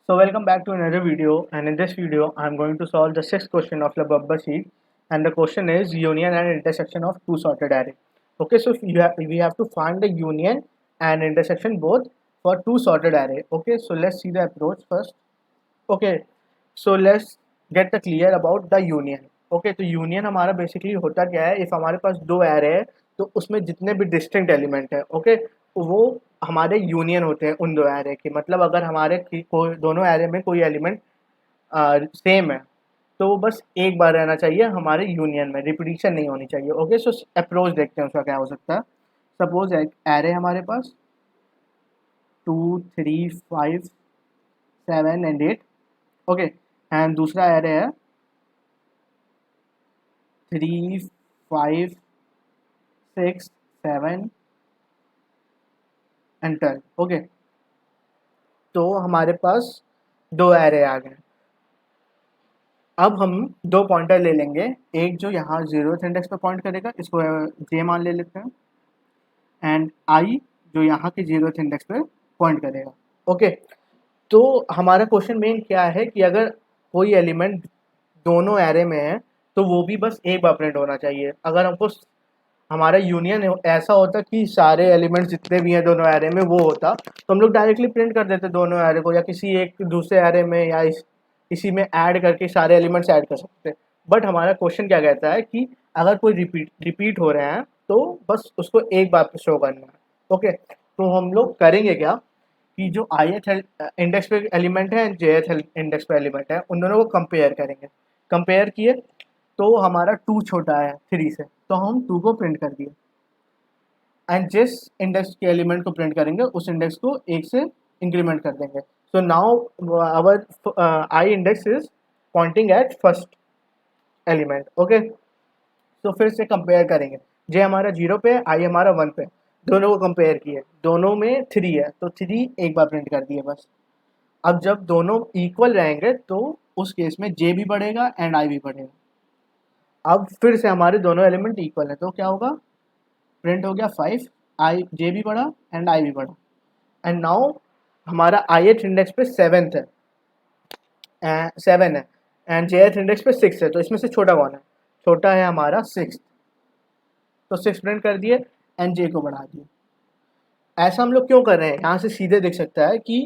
So welcome back to another video, and in this video I am going to solve the sixth question of Lababa sheet, and the question is union and intersection of two sorted array. Okay, so we have to find the union and intersection both for two sorted array. Okay, so let's see the approach first. Okay, so let's get the clear about the union. Okay, तो union हमारा basically होता क्या है, if हमारे पास दो array है तो उसमें जितने भी डिस्टिंक्ट एलिमेंट है, ओके, वो हमारे यूनियन होते हैं उन दो एरे के। मतलब अगर हमारे कोई दोनों एरे में कोई एलिमेंट सेम है तो वो बस एक बार रहना चाहिए हमारे यूनियन में, रिपीटिशन नहीं होनी चाहिए। ओके, सो अप्रोच देखते हैं उसका क्या हो सकता है। सपोज एक एरे हमारे पास 2 3 5 7 एंड 8, ओके, एंड दूसरा एरे है 3 5 6 7 एंड 12, ओके। तो हमारे पास दो एरे आ गए। अब हम दो पॉइंटर ले लेंगे, एक जो यहाँ 0th इंडेक्स पे पॉइंट करेगा, इसको जे मान ले लेते हैं, एंड आई जो यहाँ के 0th इंडेक्स पे पॉइंट करेगा। ओके, तो हमारा क्वेश्चन मेन क्या है कि अगर कोई एलिमेंट दोनों एरे में है तो वो भी बस एक बार प्रिंट होना चाहिए। अगर हमको हमारा यूनियन ऐसा होता कि सारे एलिमेंट्स जितने भी हैं दोनों एरे में वो होता, तो हम लोग डायरेक्टली प्रिंट कर देते दोनों एरे को, या किसी एक दूसरे एरे में या इसी में ऐड करके सारे एलिमेंट्स ऐड कर सकते। बट हमारा क्वेश्चन क्या कहता है कि अगर कोई रिपीट हो रहे हैं तो बस उसको एक बार शो करना है। ओके, तो हम लोग करेंगे क्या कि जो ith इंडेक्स पे एलिमेंट है, jth इंडेक्स पे एलिमेंट है, उन दोनों को कंपेयर करेंगे। कंपेयर किए तो हमारा 2 छोटा है 3 से, तो हम 2 को प्रिंट कर दिए, एंड जिस इंडेक्स के एलिमेंट को प्रिंट करेंगे उस इंडेक्स को 1 से इंक्रीमेंट कर देंगे। So now our I index is pointing at first element. Okay, तो फिर से कंपेयर करेंगे, जे हमारा 0 पे है, आई हमारा 1 पे, दोनों को कंपेयर किए, दोनों में 3 है तो 3 एक बार प्रिंट कर दिए बस। अब जब दोनों इक्वल रहेंगे तो उस केस में जे भी बढ़ेगा एंड आई भी बढ़ेगा। अब फिर से हमारे दोनों एलिमेंट इक्वल है तो क्या होगा, प्रिंट हो गया 5, आई जे भी बढ़ा एंड आई भी बढ़ा, एंड नाउ हमारा आई एथ इंडेक्स पे 7 है, 7 है, एंड जे एथ इंडेक्स पे 6 है, तो इसमें से छोटा कौन है, छोटा है हमारा 6, तो 6 प्रिंट कर दिए एंड जे को बढ़ा दिए। ऐसा हम लोग क्यों कर रहे हैं, यहाँ से सीधे दिख सकता है कि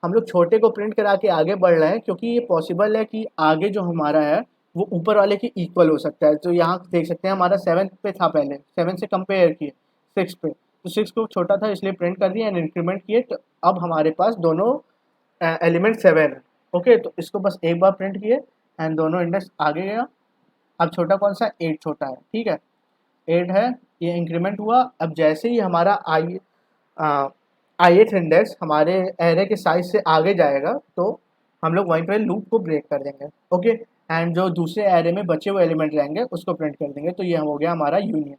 हम लोग छोटे को प्रिंट करा के आगे बढ़ रहे हैं, क्योंकि ये पॉसिबल है कि आगे जो हमारा है वो ऊपर वाले के इक्वल हो सकता है। तो यहाँ देख सकते हैं हमारा 7 पे था, पहले 7 से कंपेयर किए 6 पे, तो 6 को छोटा था इसलिए प्रिंट कर दिया एंड इंक्रीमेंट किए, तो अब हमारे पास दोनों एलिमेंट 7 है। ओके, तो इसको बस एक बार प्रिंट किए एंड दोनों इंडेक्स आगे गया। अब छोटा कौन सा, 8 छोटा है, ठीक है, 8 है, ये इंक्रीमेंट हुआ। अब जैसे ही हमारा ith इंडेक्स हमारे एरे के साइज से आगे जाएगा तो हम लोग वहीं पर लूप को ब्रेक कर देंगे। ओके, एंड जो दूसरे एरे में बचे हुए एलिमेंट रहेंगे उसको प्रिंट कर देंगे, तो ये हो गया हमारा यूनियन।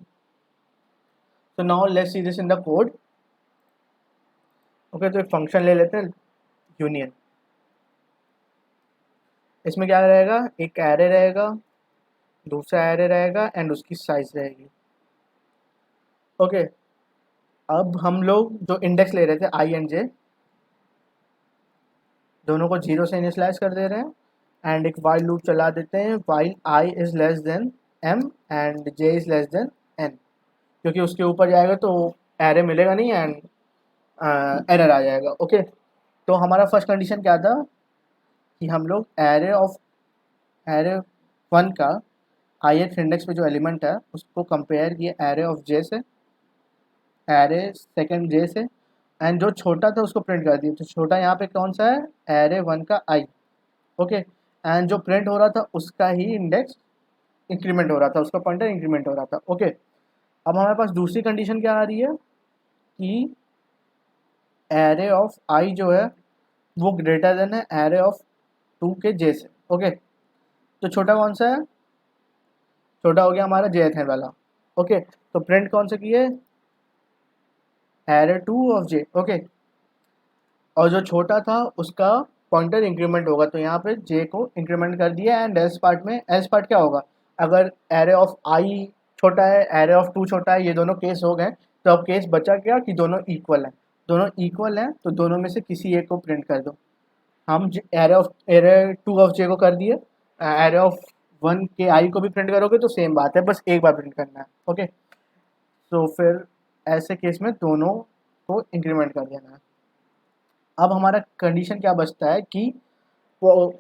तो now let's see this in the code. Okay, तो एक फंक्शन ले लेते हैं यूनियन। इसमें क्या रहेगा, एक एरे रहेगा, दूसरा एरे रहेगा एंड उसकी साइज रहेगी। ओके, अब हम लोग जो इंडेक्स ले रहे थे आई एंड जे, दोनों को 0 से इनिशियलाइज कर दे रहे हैं एंड एक वाइल लूप चला देते हैं, while I is less than M and J is less than N, क्योंकि उसके ऊपर जाएगा तो एरे मिलेगा नहीं एंड एरर आ जाएगा। ओके, तो हमारा फर्स्ट कंडीशन क्या था कि हम लोग एरे 1 का ith इंडेक्स पे जो एलिमेंट है उसको कंपेयर किए एरे ऑफ जे से, एरे सेकंड जे से, एंड जो छोटा था उसको प्रिंट कर दिया। तो छोटा यहाँ पे कौन सा है, एरे 1 का आई। ओके, एंड जो प्रिंट हो रहा था उसका ही इंडेक्स इंक्रीमेंट हो रहा था, उसका पॉइंटर इंक्रीमेंट हो रहा था। ओके, अब हमारे पास दूसरी कंडीशन क्या आ रही है कि एरे ऑफ आई जो है वो ग्रेटर देन है एरे ऑफ 2 के जे से। ओके, तो छोटा कौन सा है, छोटा हो गया हमारा जे th वाला। ओके, तो प्रिंट कौन सा किए, एरे 2 ऑफ जे। ओके, और जो छोटा था उसका पॉइंटर इंक्रीमेंट होगा, तो यहाँ पे जे को इंक्रीमेंट कर दिया। एंड एल्स पार्ट में, एल्स पार्ट क्या होगा, अगर एरे ऑफ आई छोटा है, एरे ऑफ 2 छोटा है, ये दोनों केस हो गए, तो अब केस बचा क्या कि दोनों इक्वल हैं, दोनों इक्वल हैं तो दोनों में से किसी एक को प्रिंट कर दो। हम एरे 2 ऑफ जे को कर दिए, एरे ऑफ 1 के आई को भी प्रिंट करोगे तो सेम बात है, बस एक बार प्रिंट करना है। ओके, तो फिर ऐसे केस में दोनों को इंक्रीमेंट कर देना है। अब हमारा कंडीशन क्या बचता है कि वो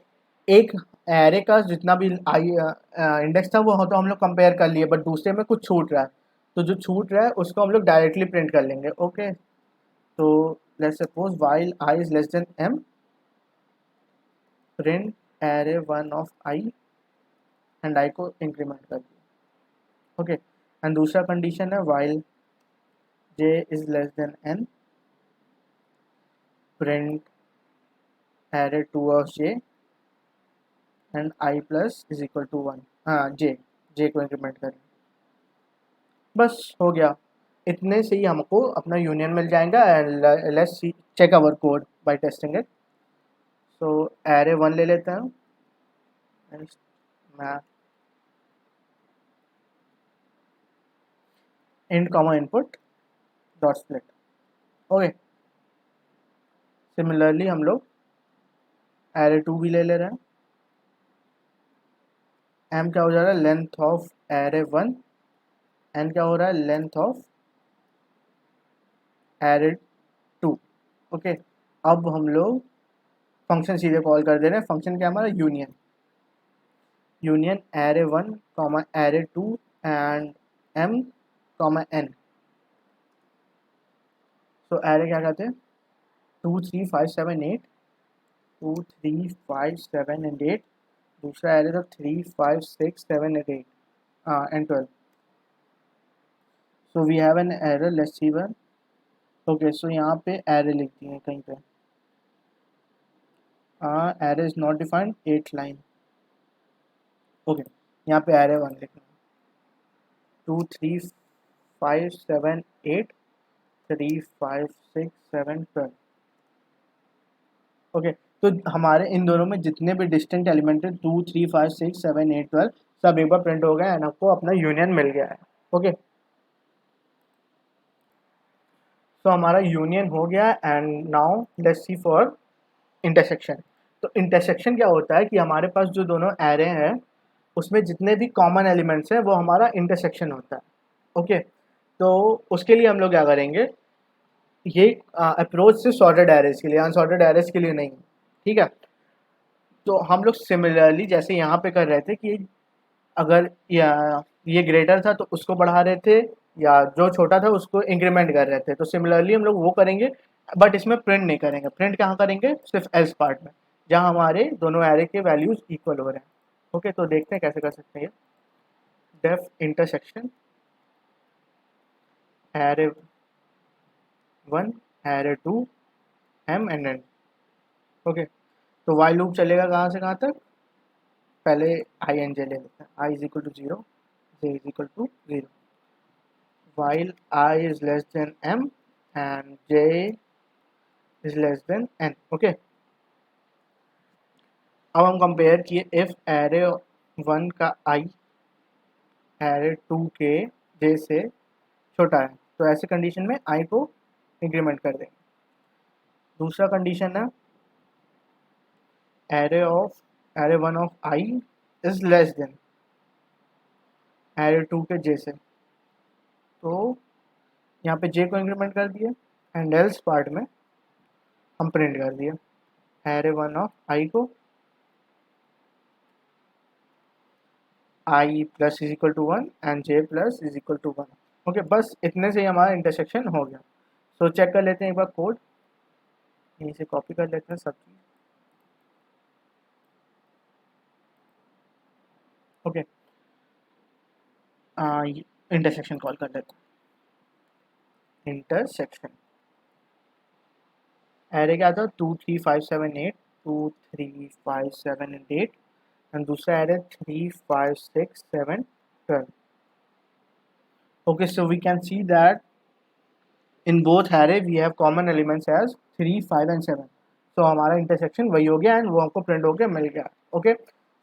एक एरे का जितना भी आई इंडेक्स था वो तो हम लोग कंपेयर कर लिए, बट दूसरे में कुछ छूट रहा है, तो जो छूट रहा है उसको हम लोग डायरेक्टली प्रिंट कर लेंगे। ओके, तो let's suppose while I is less than M, print array 1 of I and I को इंक्रीमेंट कर दिया। ओके, एंड दूसरा कंडीशन है while J is less than N, print array 2 of J and I plus is equal to 1। हाँ, जे को increment करें, बस हो गया। इतने से ही हमको अपना यूनियन मिल जाएगा। And let's check our code by testing it. So array 1 ले लेते हैं, map int comma input dot split. Okay, similarly हम लोग एरे 2 भी ले ले रहे हैं। एम क्या हो जा रहा है, लेंथ ऑफ एरे 1, एन क्या हो रहा है, लेंथ ऑफ एरे 2। ओके, अब हम लोग फंक्शन सीधे कॉल कर दे रहे हैं। फंक्शन क्या हमारा, union, union array 1 comma array 2 and M comma N. तो एरे क्या कहते हैं, 2 3 5 7 8, 2 3 5 7 एंड 8। दूसरा एरे था 3 5 6 7 and 8 and 12। So we have an error, let's see one. Okay, so यहाँ पे एरे लिख दिए हैं कहीं पे, array is not defined 8 line. Okay, यहाँ पे एरे 1 लिखना, 2 3 5 7 8, 3 5 6 7 12। ओके, तो हमारे इन दोनों में जितने भी डिस्टिंक्ट एलिमेंट है 2 3 5 6 7 8 12 सब एक बार प्रिंट हो गया एंड आपको अपना यूनियन मिल गया है। ओके, तो हमारा यूनियन हो गया। And now let's see for intersection. तो इंटरसेक्शन क्या होता है कि हमारे पास जो दोनों एरे हैं उसमें जितने भी कॉमन एलिमेंट्स हैं वो हमारा इंटरसेक्शन होता है। ओके, तो उसके लिए हम लोग क्या करेंगे, ये अप्रोच से सॉर्टेड एरेज के लिए, अनसॉर्टेड एरेज के लिए नहीं, ठीक है। तो हम लोग सिमिलरली जैसे यहाँ पे कर रहे थे कि अगर ये ग्रेटर था तो उसको बढ़ा रहे थे, या जो छोटा था उसको इंक्रीमेंट कर रहे थे, तो सिमिलरली हम लोग वो करेंगे, बट इसमें प्रिंट नहीं करेंगे। प्रिंट कहाँ करेंगे, सिर्फ एल्स पार्ट में, जहाँ हमारे दोनों एरे के वैल्यूज इक्वल हो रहे हैं। ओके, तो देखते हैं कैसे कर सकते हैं। Def intersection array 1 array 2 M and N. Okay, तो वाई लूप चलेगा कहाँ से कहाँ तक, पहले आई एन जे ले लेते हैं, I is equal to 0, J is equal to 0, while I is less than m and j is less than n। Okay, अब हम कंपेयर किए इफ एरे 1 का i एरे 2 के j से छोटा है, तो ऐसे कंडीशन में i को इंक्रीमेंट कर देंगे। दूसरा कंडीशन है array 1 of i is less then array 2 के j से, तो यहाँ पे j को इंक्रीमेंट कर दिया एंड एल्स पार्ट में हम प्रिंट कर दिया एरे 1 ऑफ i को i plus is equal to 1 and j plus is equal to 1। Okay, बस इतने से ही हमारा इंटरसेक्शन हो गया। सो चेक कर लेते हैं एक बार कोड, यहीं से कॉपी कर लेते हैं सब चीज़। ओके, इंटरसेक्शन कॉल कर लेते हैं। इंटरसेक्शन एरे क्या था, 2 3 5 7 8, 2 3 5 7 एंड 8, एंड दूसरा array 3 5 6 7 12। Okay, so we can see that in both array we have common elements as 3 5 and 7। so हमारा intersection वही हो गया and वो हमको print होके मिल गया। Okay,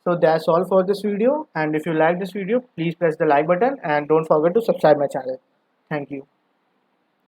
so that's all for this video, and if you like this video please press the like button and don't forget to subscribe my channel। Thank you।